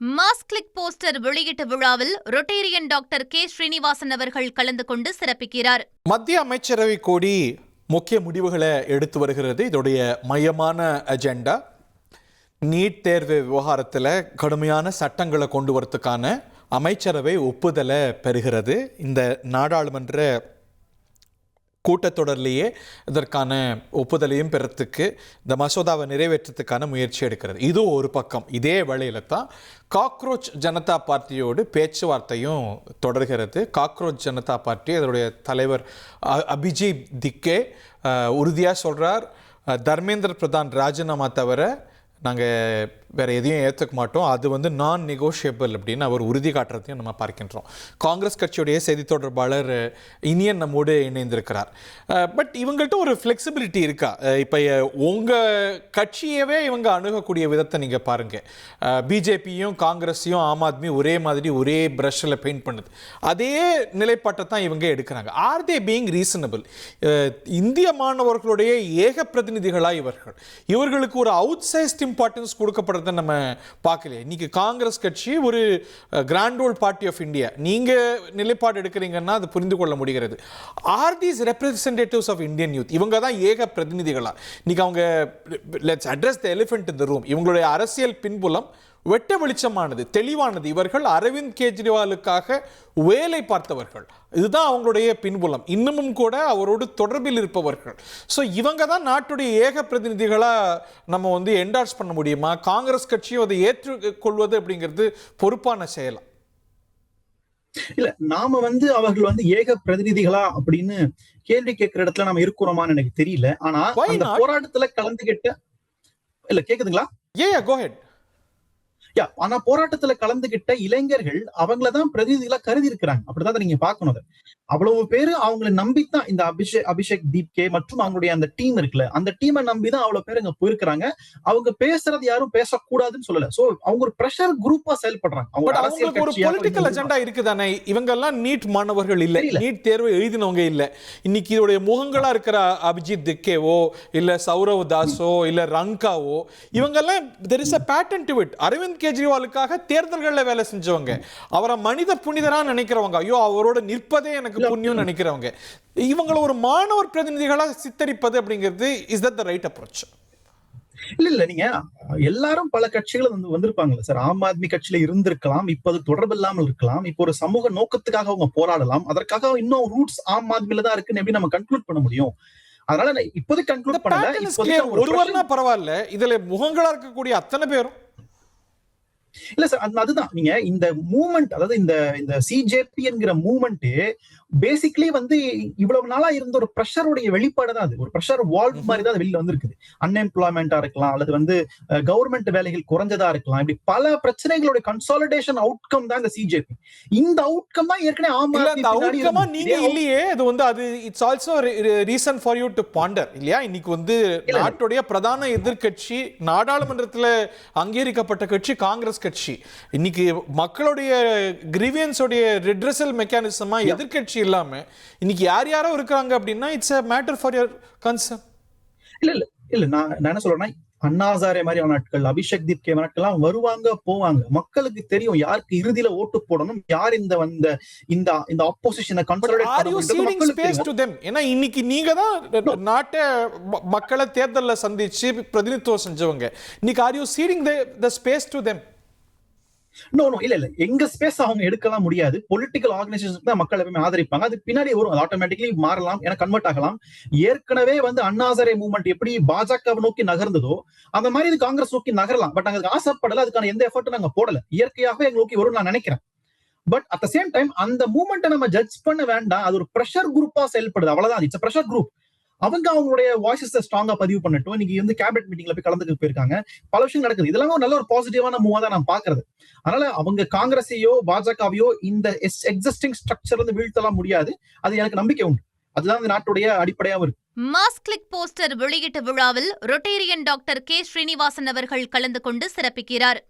Mass click poster வெளியீட்டு விழாவில் Rotarian doctor K Srinivasan அவர்கள் கலந்து கொண்டு சிறப்பிக்கிறார். மத்திய அமைச்சரவை கூடி முக்கிய முடிவுகளை எடுத்து வருகிறது. இதோடைய மையமான அஜெண்டா நீட் தேர்வு விவகாரத்தில் கடுமையான சட்டங்களை கொண்டு வரதுக்கான அமைச்சரவை ஒப்புதலை பெறுகிறது. இந்த நாடாளுமன்ற கூட்டத்தொடர்லேயே இதற்கான ஒப்புதலையும் பெறத்துக்கு இந்த மசோதாவை நிறைவேற்றத்துக்கான முயற்சி எடுக்கிறது. இது ஒரு பக்கம். இதே வேளையில் தான் காக்ரோச் ஜனதா பார்ட்டியோடு பேச்சுவார்த்தையும் தொடர்கிறது. காக்ரோச் ஜனதா பார்ட்டி அதனுடைய தலைவர் அபிஜித் திக்கே உறுதியாக சொல்கிறார், தர்மேந்திர பிரதான் ராஜினாமா தவிர நாங்கள் வேறு எதையும் ஏற்றுக்க மாட்டோம், அது நான் நெகோஷியபிள் அப்படின்னு அவர் உறுதி காட்டுறதையும் நம்ம பார்க்கின்றோம். காங்கிரஸ் கட்சியுடைய செய்தி தொடர்பாளர் இனியன் நம்மோடு இணைந்திருக்கிறார். பட் இவங்கள்ட்ட ஒரு ஃப்ளெக்சிபிலிட்டி இருக்கா? இப்போ உங்கள் கட்சியவே இவங்க அணுகக்கூடிய விதத்தை நீங்கள் பாருங்கள். பிஜேபியும் காங்கிரஸையும் ஆம் ஆத்மி ஒரே மாதிரி ஒரே ப்ரஷில் பெயிண்ட் பண்ணுது. அதே நிலைப்பாட்டை தான் இவங்க எடுக்கிறாங்க. ஆர் தே பீயிங் ரீசனபிள்? இந்திய மாணவர்களுடைய ஏக பிரதிநிதிகளாக இவர்களுக்கு ஒரு அவுட் சைஸ்ட் இம்பார்ட்டன்ஸ் கொடுக்கப்படுறத நம்ம பார்க்கலையே. இன்னைக்கு காங்கிரஸ் கட்சி ஒரு grand old party of India, நீங்க நிலைப்பாடு எடுக்கிறீங்கன்னா அது புரிந்து கொள்ள முடிகிறது. Are these representatives of Indian youth? இவங்க தான் ஏக பிரதிநிதிகளா? இன்னைக்கு அவங்க let's address the elephant in the room. இவங்களுடைய அரசியல் பின்புலம் வெட்ட வெளிச்சமானது, தெளிவானது. இவர்கள் அரவிந்த் கெஜ்ரிவாலுக்காக வேலை பார்த்தவர்கள். இதுதான் அவங்களுடைய பின்புலம். இன்னமும் கூட அவரோடு தொடர்பில் இருப்பவர்கள். ஸோ இவங்க தான் நாட்டுடைய ஏக பிரதிநிதிகளாக நம்ம என்டார்ஸ் பண்ண முடியுமா? காங்கிரஸ் கட்சியும் அதை ஏற்றுக்கொள்வது அப்படிங்கிறது பொறுப்பான செயலா? இல்ல, நாம அவர்கள் ஏக பிரதிநிதிகளா அப்படின்னு கேள்வி கேட்கிற இடத்துல நாம இருக்கிறோமான்னு எனக்கு தெரியல. ஆனா அந்த போராட்டத்துல கலந்துகிட்ட இல்ல கேக்குதுங்களா? கோ ஹெட். ஆனா போராட்டத்துல கலந்துகிட்ட இளைஞர்கள் அவங்களதான் பிரதிநிதிகளா கருதி இருக்கிறாங்க. அப்படிதான் நீங்க பாக்கணும். அவ்வளவு பேரு அவங்களை நம்பித்தான் இந்த அபிஷேக் தீப்கே மற்றும் அவங்களுடைய அந்த டீம் இருக்குல்ல, அந்த டீமை நம்பிதான் அவ்வளவு பேர் அங்க போயிருக்கிறாங்க. அவங்க பேசுறது யாரும் பேசக்கூடாதுன்னு சொல்லல. சோ அவங்க ஒரு பிரஷர் குரூப்பா செயல்படுறாங்க. அவங்க ஒரு பொலிட்டிக்கல் அஜெண்டா இருக்குதானே. இவங்க எல்லாம் நீட் மாணவர்கள் இல்ல, நீட் தேர்வு எழுதினவங்க இல்ல. இன்னைக்கு இதோடைய முகங்களா இருக்கிற அபிஜித் திக்கேவோ இல்ல சௌரவ் தாஸோ இல்ல ரங்காவோ, இவங்க எல்லாம் there is a pattern to it. Aravind கெஜ்ரிவாலுக்காக தேர்தல்களில் வேலை செஞ்சவங்க, அவரை மனித புனிதரா நினைக்கிறவங்க, ஐயோ அவரோட நிற்பதே எனக்கு புண்ணியம் நினைக்கிறவங்க. இவங்களை ஒரு மாணவர் பிரதிநிதிகளாக சித்தரிப்பது அப்படிங்கிறது is that the right approach? இல்ல நீங்க எல்லாரும் பல கட்சிகள் வந்திருப்பாங்கல்ல சார். ஆம் ஆத்மி கட்சியில இருந்திருக்கலாம், இப்ப அது தொடர்பு இல்லாமல் இருக்கலாம். இப்போ ஒரு சமூக நோக்கத்துக்காக அவங்க போராடலாம். அதற்காக இன்னும் ரூட்ஸ் ஆம் ஆத்மியில தான் இருக்குன்னு எப்படி நம்ம கன்க்ளூட் பண்ண முடியும்? அதனால இப்போதைக்கு கன்க்ளூட் பண்ணல. ஒருவர்னா பரவாயில்ல, இதுல முகங்களா இருக்கக்கூடிய அத்தனை பேரும் இல்ல சார், அதுதான் நீங்க இந்த மூவ்மெண்ட், அதாவது இந்த சிஜேபி என்கிற மூவ்மெண்ட் பேசிக்கலி இவ்வளவு நாளா இருந்த ஒரு பிரஷருடைய வெளிப்பாடு தான். அது ஒரு பிரஷர் வால்வ் மாதிரி தான் வெளியில வந்திருக்குது. அன்எம்ப்ளாய்மெண்டா இருக்கலாம், அல்லது கவர்மெண்ட் வேலைகள் குறைஞ்சதா இருக்கலாம். இப்படி பல பிரச்சனைகளுடைய கன்சாலிடேஷன் அவுட்கம் தான் இந்த சிஜேபி. இந்த அவுட்கம் தான் ஏற்கனவே ஆம் ஆத்மி நீங்க இல்லையே. அது it's also reason for you to Pander இல்லையா? இன்னைக்கு நாட்டுடைய பிரதான எதிர்க்கட்சி, நாடாளுமன்றத்தில் அங்கீகரிக்கப்பட்ட கட்சி காங்கிரஸ் கட்சி. இன்னைக்கு மக்களுடைய கிரீவியன்ஸோடைய ரிட்ரஸல் மெக்கானிசமா எதிர்க்கட்சி இல்லாம இன்னைக்கு யாரோ இருக்காங்க அப்படின்னா it's a matter for your concern. இல்ல நான் என்ன சொல்றேன்னா, அண்ணா ஹசாரே மாதிரியான நாட்கள், அபிஷேக் தீப்கே நாட்கள்லாம் வருவாங்க போவாங்க. மக்களுக்கு தெரியும் யாருக்கு இறுதியில ஓட்டு போடணும், யார் இந்த ஆப்போசிஷனை கன்சாலிடேட் பண்ணணும். ஏன்னா இன்னைக்கு நீங்க தான் நாட்டை மக்களை தேர்தல்ல சந்திச்சு பிரதிநிதித்துவம் செஞ்சவங்க. இன்னைக்கு are you seeding the space to them? இல்ல எங்க ஸ்பேஸ் அவங்க எடுக்கலாம் முடியாது. பொலிட்டிக்கல் ஆர்கனைசேஷன் தான் மக்கள் எப்பவுமே ஆதரிப்பாங்க. அது பின்னாடி வரும், அது ஆட்டோமேட்டிக்கலி மாறலாம், ஏன்னா கன்வெர்ட் ஆகலாம். ஏற்கனவே அண்ணா ஹசாரே மூவ்மெண்ட் எப்படி பாஜகவை நோக்கி நகர்ந்ததோ அந்த மாதிரி இது காங்கிரஸ் நோக்கி நகரலாம். பட் நாங்க ஆசைப்படல, அதுக்கான எந்த எஃபர்ட்டும் நாங்க போடல. இயற்கையாகவே எங்க நோக்கி வரும் நான் நினைக்கிறேன். But at the same time அந்த மூவ்மெண்ட்டை நம்ம ஜட்ஜ் பண்ண வேண்டாம். அது ஒரு பிரஷர் குரூப்பா செயல்படுது, அவ்வளவுதான். It's pressure group. அவங்களுடைய வாய்ஸஸ் ஸ்ட்ராங்கா பதிவு பண்ணட்டும். இன்னைக்கு கேபினட் மீட்டிங்ல போய் கலந்துக்க போயிருக்காங்க. பல விஷயம் நடக்குது. இதெல்லாம் நல்ல ஒரு பாசிட்டிவான மூவா தான் நான் பாக்குறது. அதனால அவங்க காங்கிரஸையோ பாஜகவையோ இந்த எக்ஸிஸ்டிங் ஸ்ட்ரக்சர்ல வீழ்த்தலாம் முடியாது. அது எனக்கு நம்பிக்கை உண்டு. அதுதான் இந்த நாட்டுடைய அடிப்படையாவும் இருக்கு. மாஸ் கிளிக் போஸ்டர் வெளியீட்டு விழாவில் ரொட்டேரியன் டாக்டர் கே ஸ்ரீனிவாசன் அவர்கள் கலந்து கொண்டு சிறப்பிக்கிறார்.